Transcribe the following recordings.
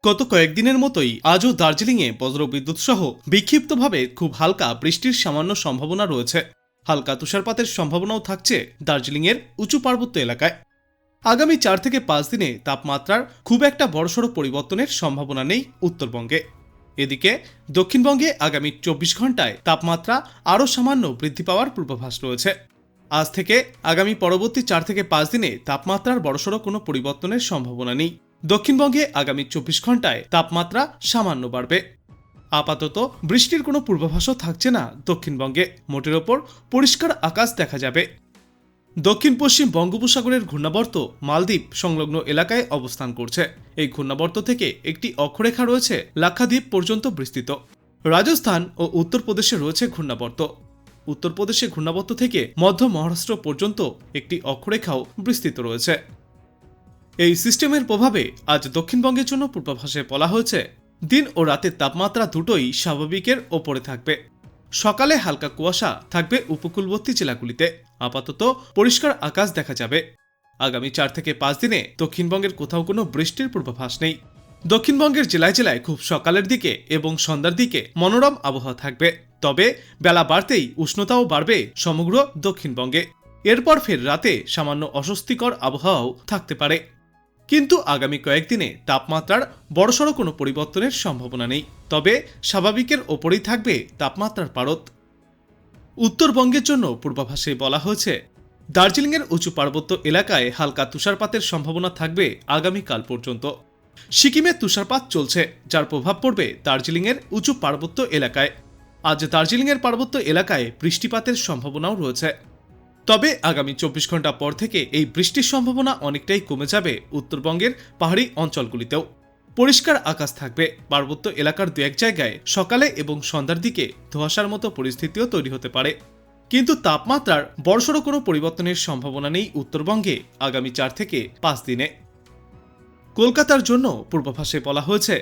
গত কয়েকদিনের মতোই আজও দার্জিলিংয়ে বজ্রবিদ্যুৎ সহ বিক্ষিপ্তভাবে খুব হালকা বৃষ্টির সামান্য সম্ভাবনা রয়েছে। হালকা তুষারপাতের সম্ভাবনাও থাকছে দার্জিলিংয়ের উঁচু পার্বত্য এলাকায়। আগামী 4 থেকে 5 দিনে তাপমাত্রার খুব একটা বড়সড় পরিবর্তনের সম্ভাবনা নেই উত্তরবঙ্গে। এদিকে দক্ষিণবঙ্গে আগামী 24 ঘন্টায় তাপমাত্রা আরও সামান্য বৃদ্ধি পাওয়ার পূর্বাভাস রয়েছে। আজ থেকে আগামী পরবর্তী 4 থেকে 5 দিনে তাপমাত্রার বড়সড় কোনো পরিবর্তনের সম্ভাবনা নেই। দক্ষিণবঙ্গে আগামী 24 ঘন্টায় তাপমাত্রা সামান্য বাড়বে। আপাতত বৃষ্টির কোনো পূর্বাভাসও থাকছে না দক্ষিণবঙ্গে। মোটের ওপর পরিষ্কার আকাশ দেখা যাবে। দক্ষিণ পশ্চিম বঙ্গোপসাগরের ঘূর্ণাবর্ত মালদ্বীপ সংলগ্ন এলাকায় অবস্থান করছে। এই ঘূর্ণাবর্ত থেকে একটি অক্ষরেখা রয়েছে লাক্ষাদ্বীপ পর্যন্ত বিস্তৃত। রাজস্থান ও উত্তরপ্রদেশে রয়েছে ঘূর্ণাবর্ত। উত্তরপ্রদেশে ঘূর্ণাবর্ত থেকে মধ্য মহারাষ্ট্র পর্যন্ত একটি অক্ষরেখাও বিস্তৃত রয়েছে। এই সিস্টেমের প্রভাবে আজ দক্ষিণবঙ্গের জন্য পূর্বাভাসে বলা হয়েছে দিন ও রাতের তাপমাত্রা দুটোই স্বাভাবিকের ওপরে থাকবে। সকালে হালকা কুয়াশা থাকবে উপকূলবর্তী জেলাগুলিতে। আপাতত পরিষ্কার আকাশ দেখা যাবে। আগামী 4 থেকে 5 দিনে দক্ষিণবঙ্গের কোথাও কোনো বৃষ্টির পূর্বাভাস নেই। দক্ষিণবঙ্গের জেলায় জেলায় খুব সকালের দিকে এবং সন্ধ্যার দিকে মনোরম আবহাওয়া থাকবে। তবে বেলা বাড়তেই উষ্ণতাও বাড়বে সমগ্র দক্ষিণবঙ্গে। এরপর ফের রাতে সামান্য অস্বস্তিকর আবহাওয়াও থাকতে পারে। কিন্তু আগামী কয়েকদিনে তাপমাত্রার বড়সড় কোনো পরিবর্তনের সম্ভাবনা নেই। তবে স্বাভাবিকের ওপরেই থাকবে তাপমাত্রার পারদ। উত্তরবঙ্গের জন্য পূর্বাভাসে বলা হয়েছে দার্জিলিংয়ের উঁচু পার্বত্য এলাকায় হালকা তুষারপাতের সম্ভাবনা থাকবে আগামীকাল পর্যন্ত। সিকিমে তুষারপাত চলছে, যার প্রভাব পড়বে দার্জিলিংয়ের উঁচু পার্বত্য এলাকায়। আজ দার্জিলিংয়ের পার্বত্য এলাকায় বৃষ্টিপাতের সম্ভাবনাও রয়েছে। তবে আগামী 24 ঘন্টা পর থেকে এই বৃষ্টির সম্ভাবনা অনেকটাই কমে যাবে উত্তরবঙ্গের পাহাড়ি অঞ্চলগুলিতেও। পরিষ্কার আকাশ থাকবে। পার্বত্য এলাকার দু এক জায়গায় সকালে এবং সন্ধ্যার দিকে ধোঁয়াশার মতো পরিস্থিতিও তৈরি হতে পারে। কিন্তু তাপমাত্রার বড়সড় কোনো পরিবর্তনের সম্ভাবনা নেই উত্তরবঙ্গে আগামী 4 থেকে 5 দিনে। কলকাতার জন্য পূর্বাভাসে বলা হয়েছে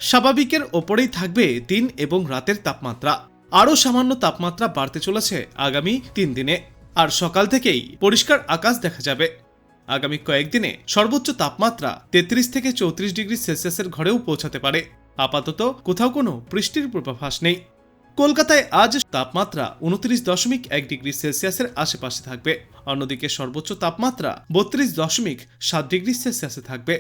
স্বাভাবিকের ওপরেই থাকবে দিন এবং রাতের তাপমাত্রা। আরও সামান্য তাপমাত্রা বাড়তে চলেছে আগামী 3 দিনে। আর সকাল থেকেই পরিষ্কার আকাশ দেখা যাবে। আগামী কয়েকদিনে সর্বোচ্চ তাপমাত্রা 33 থেকে 34 ডিগ্রি সেলসিয়াসের ঘরেও পৌঁছাতে পারে। আপাতত কোথাও কোনো বৃষ্টির পূর্বাভাস নেই। কলকাতায় আজ তাপমাত্রা 29.1 ডিগ্রি সেলসিয়াসের আশেপাশে থাকবে। অন্যদিকে সর্বোচ্চ তাপমাত্রা 32.7 ডিগ্রি সেলসিয়াসে থাকবে।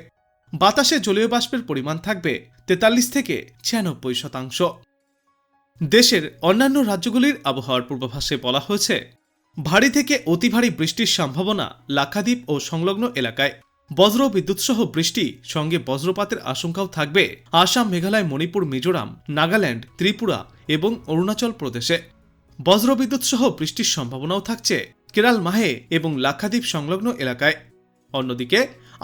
বাতাসে জলীয় বাষ্পের পরিমাণ থাকবে 43 থেকে 96%। দেশের অন্যান্য রাজ্যগুলির আবহাওয়ার পূর্বাভাসে বলা হয়েছে ভারী থেকে অতি ভারী বৃষ্টির সম্ভাবনা লাক্ষাদ্বীপ ও সংলগ্ন এলাকায়। বজ্র বিদ্যুৎ সহ বৃষ্টি সঙ্গে বজ্রপাতের আশঙ্কাও থাকবে আসাম, মেঘালয়, মণিপুর, মিজোরাম, নাগাল্যান্ড, ত্রিপুরা এবং অরুণাচল প্রদেশে। বজ্রবিদ্যুৎ সহ বৃষ্টির সম্ভাবনাও থাকছে কেরল, মাহে এবং লাক্ষাদ্বীপ সংলগ্ন এলাকায়। অন্যদিকে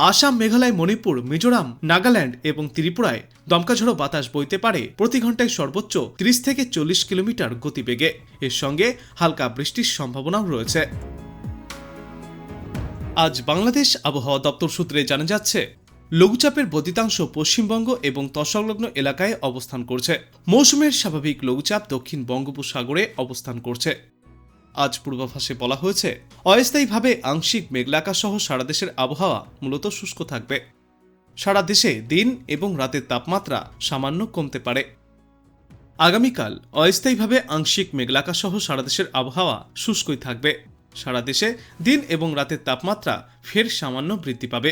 আসাম, মেঘালয়, মণিপুর, মিজোরাম, নাগাল্যান্ড এবং ত্রিপুরায় দমকাঝড়ো বাতাস বইতে পারে প্রতি ঘন্টায় সর্বোচ্চ 30 থেকে 40 কিলোমিটার গতিবেগে। এর সঙ্গে হালকা বৃষ্টির সম্ভাবনাও রয়েছে। আজ বাংলাদেশ আবহাওয়া দপ্তর সূত্রে জানা যাচ্ছে লঘুচাপের বর্ধিতাংশ পশ্চিমবঙ্গ এবং তৎসংলগ্ন এলাকায় অবস্থান করছে। মৌসুমের স্বাভাবিক লঘুচাপ দক্ষিণ বঙ্গোপসাগরে অবস্থান করছে। আজ পূর্বাভাসে বলা হয়েছে অস্থায়ীভাবে আংশিক মেঘলা সহ সারা দেশের আবহাওয়া মূলত শুষ্ক থাকবে। সারা দেশে দিন এবং রাতের তাপমাত্রা সামান্য কমতে পারে। আগামীকাল অস্থায়ীভাবে আংশিক মেঘলা সহ সারা দেশের আবহাওয়া শুষ্কই থাকবে। সারা দেশে দিন এবং রাতের তাপমাত্রা ফের সামান্য বৃদ্ধি পাবে।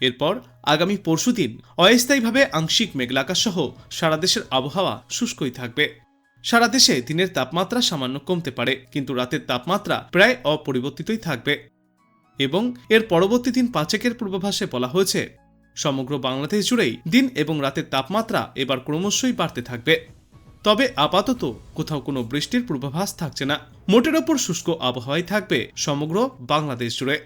এরপর আগামী পরশুদিন অস্থায়ীভাবে আংশিক মেঘলা সহ সারা দেশের আবহাওয়া শুষ্কই থাকবে। সারা দেশে দিনের তাপমাত্রা সামান্য কমতে পারে, কিন্তু রাতের তাপমাত্রা প্রায় অপরিবর্তিতই থাকবে। এবং এর পরবর্তী দিন 5 পূর্বাভাসে বলা হয়েছে সমগ্র বাংলাদেশ জুড়েই দিন এবং রাতের তাপমাত্রা এবার ক্রমশই বাড়তে থাকবে। তবে আপাতত কোথাও কোনো বৃষ্টির পূর্বাভাস থাকছে না। মোটের ওপর শুষ্ক আবহাওয়াই থাকবে সমগ্র বাংলাদেশ জুড়ে।